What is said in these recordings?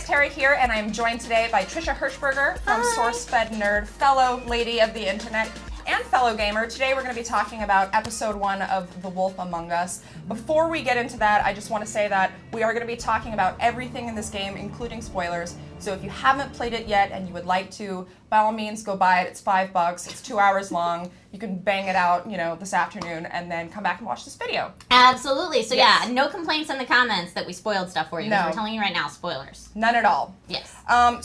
guys, Terry here, and I'm joined today by Trisha Hershberger from SourceFed Nerd, fellow lady of the internet and fellow gamer. Today we're going to be talking about episode 1 of The Wolf Among Us. Before we get into that, I just want to say that we are going to be talking about everything in this game, including spoilers. So if you haven't played it yet and you would like to, by all means, go buy it. It's $5. It's 2 hours long. You can bang it out, this afternoon, and then come back and watch this video. Absolutely. So yes. yeah, no complaints in the comments that we spoiled stuff for you. No. We're telling you right now, spoilers. None at all. Yes.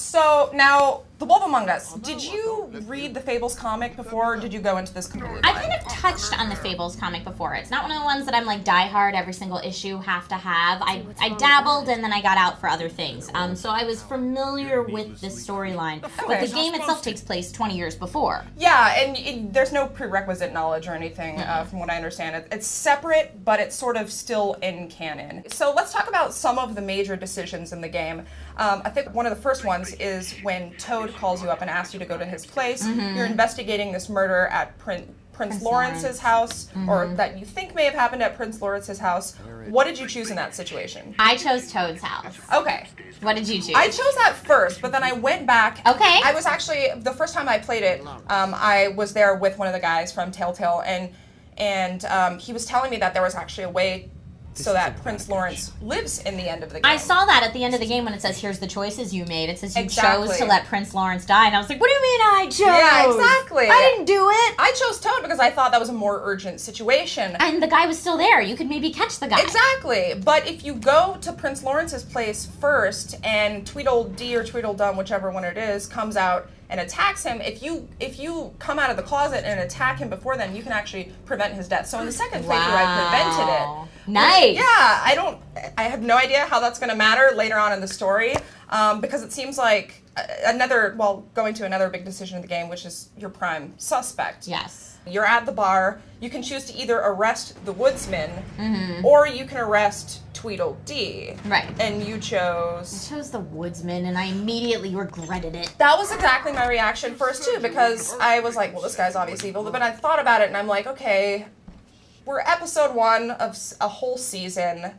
So now, The Wolf Among Us. Did you read the Fables comic before, or did you go into this completely I blind? kind of touched on the Fables comic before. It's not one of the ones that I'm like diehard, every single issue have to have. I dabbled and then I got out for other things. So I was familiar with this storyline. But the game itself takes place 20 years before. Yeah, and there's no prerequisite knowledge or anything, from what I understand. It's separate, but it's sort of still in canon. So let's talk about some of the major decisions in the game. I think one of the first ones is when Toad calls you up and asks you to go to his place. You're investigating this murder at Prince Lawrence's house, or that you think may have happened at Prince Lawrence's house. What did you choose in that situation? I chose Toad's house. Okay. What did you choose? I chose that first, but then I went back. Okay. I was actually, the first time I played it, I was there with one of the guys from Telltale, and he was telling me that there was actually a way so that Prince Lawrence lives in the end of the game. I saw that at the end of the game when it says, here's the choices you made. It says you Exactly. chose to let Prince Lawrence die. And I was like, what do you mean I chose? Yeah, exactly. I didn't do it. I chose Toad because I thought that was a more urgent situation. And the guy was still there. You could maybe catch the guy. Exactly. But if you go to Prince Lawrence's place first and Tweedledee or Tweedledum, whichever one it is, comes out and attacks him, if you come out of the closet and attack him before then, you can actually prevent his death. So in the second playthrough, I prevented it. Nice. Yeah, I have no idea how that's going to matter later on in the story, because it seems like going to another big decision in the game, which is your prime suspect. Yes. You're at the bar. You can choose to either arrest the woodsman, or you can arrest Tweedledee. Right. And you chose... I chose the woodsman, and I immediately regretted it. That was exactly my reaction first, too, because I was like, well, this guy's obviously evil. But I thought about it, and I'm like, okay, we're episode 1 of a whole season.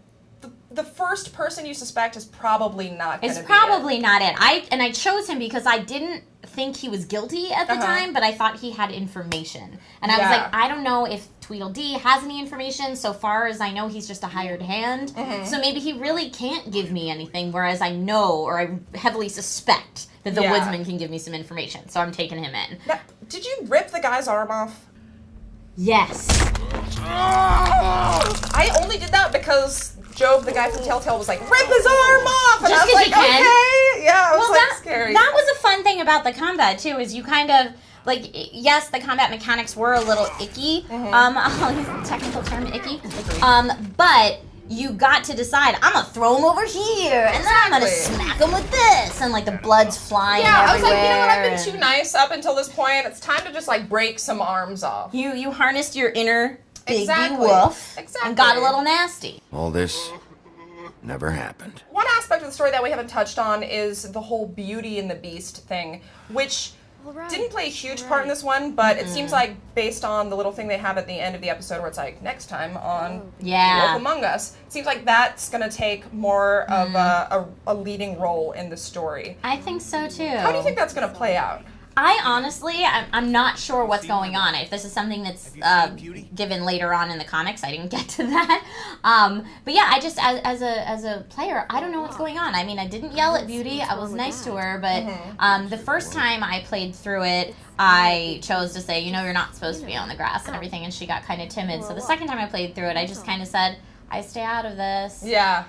The first person you suspect is probably not going to be It's probably not it. I chose him because I didn't think he was guilty at the time, but I thought he had information. And I was like, I don't know if Tweedledee has any information. So far as I know, he's just a hired hand. So maybe he really can't give me anything, whereas I know, or I heavily suspect, that the woodsman can give me some information. So I'm taking him in. Now, did you rip the guy's arm off? Yes. I only did that because Job, the guy from Telltale, was like, rip his arm off! And Just I was like, you can. okay! Yeah, I was scary. That was a fun thing about the combat, too, is you kind of, like, yes, the combat mechanics were a little icky. I'll use the technical term, icky. But you got to decide, I'm going to throw him over here, and then I'm going to smack him with this, and, like, the blood's flying everywhere. I was like, you know what, I've been too nice up until this point. It's time to just, like, break some arms off. You harnessed your inner big wolf and got a little nasty. All this never happened. One aspect of the story that we haven't touched on is the whole Beauty and the Beast thing, which didn't play a huge part in this one, but it seems like based on the little thing they have at the end of the episode where it's like, next time on The Wolf Among Us, it seems like that's going to take more of a leading role in the story. I think so, too. How do you think that's going to play out? I honestly, I'm not sure what's going on. If this is something that's given later on in the comics, I didn't get to that. But yeah, I just, as a player, I don't know what's going on. I mean, I didn't yell at Beauty. I was nice to her, but the first time I played through it, I chose to say, you're not supposed to be on the grass and everything, and she got kind of timid. So the second time I played through it, I just kind of said, I stay out of this. Yeah.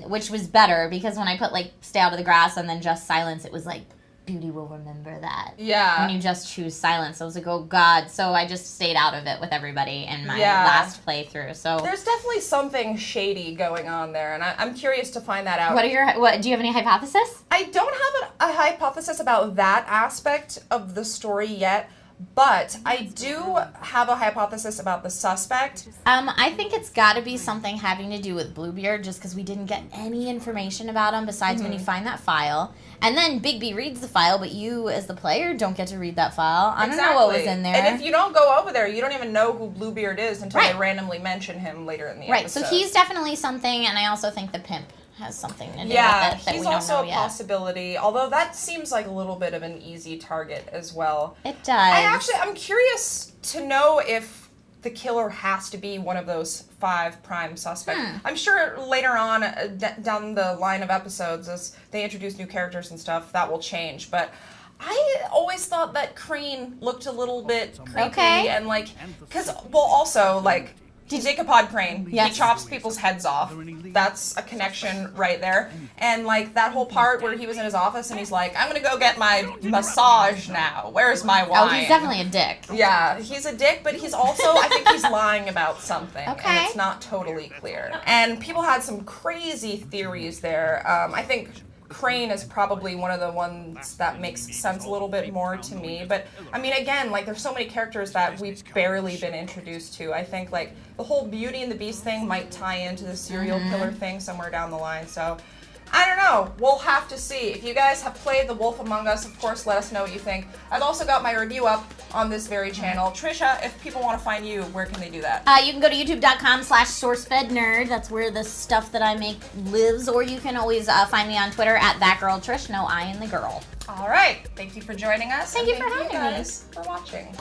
Which was better, because when I put, like, stay out of the grass and then just silence, it was like, Beauty will remember that. Yeah. When you just choose silence. I was like, oh God. So I just stayed out of it with everybody in my last playthrough. So there's definitely something shady going on there, and I'm curious to find that out. What do you have any hypothesis? I don't have a hypothesis about that aspect of the story yet, but I do have a hypothesis about the suspect. I think it's got to be something having to do with Bluebeard, just because we didn't get any information about him besides when you find that file. And then Bigby reads the file, but you, as the player, don't get to read that file. I don't know what was in there. And if you don't go over there, you don't even know who Bluebeard is until they randomly mention him later in the episode. Right, so he's definitely something, and I also think the pimp has something to do Yeah, with it that he's we don't also know a yet. possibility, although that seems like a little bit of an easy target as well. It does. I'm curious to know if the killer has to be one of those 5 prime suspects. I'm sure later on down the line of episodes, as they introduce new characters and stuff, that will change. But I always thought that Crane looked a little bit creepy and like, also like, Decapod Crane, he chops people's heads off. That's a connection right there. And like that whole part where he was in his office and he's like, I'm gonna go get my massage now. Where's my wine? Oh, he's definitely a dick. Yeah, he's a dick, but he's also, I think he's lying about something. Okay. And it's not totally clear. And people had some crazy theories there. I think Crane is probably one of the ones that makes sense a little bit more to me. But, I mean, again, like, there's so many characters that we've barely been introduced to. I think, like, the whole Beauty and the Beast thing might tie into the serial killer thing somewhere down the line. So, I don't know. We'll have to see. If you guys have played The Wolf Among Us, of course, let us know what you think. I've also got my review up on this very channel. Trisha, if people want to find you, where can they do that? You can go to youtube.com/sourcefednerd. That's where the stuff that I make lives. Or you can always find me on Twitter at thatgirltrish. No I in the girl. All right. Thank you for joining us. Thank you for having me. Thank you guys for watching.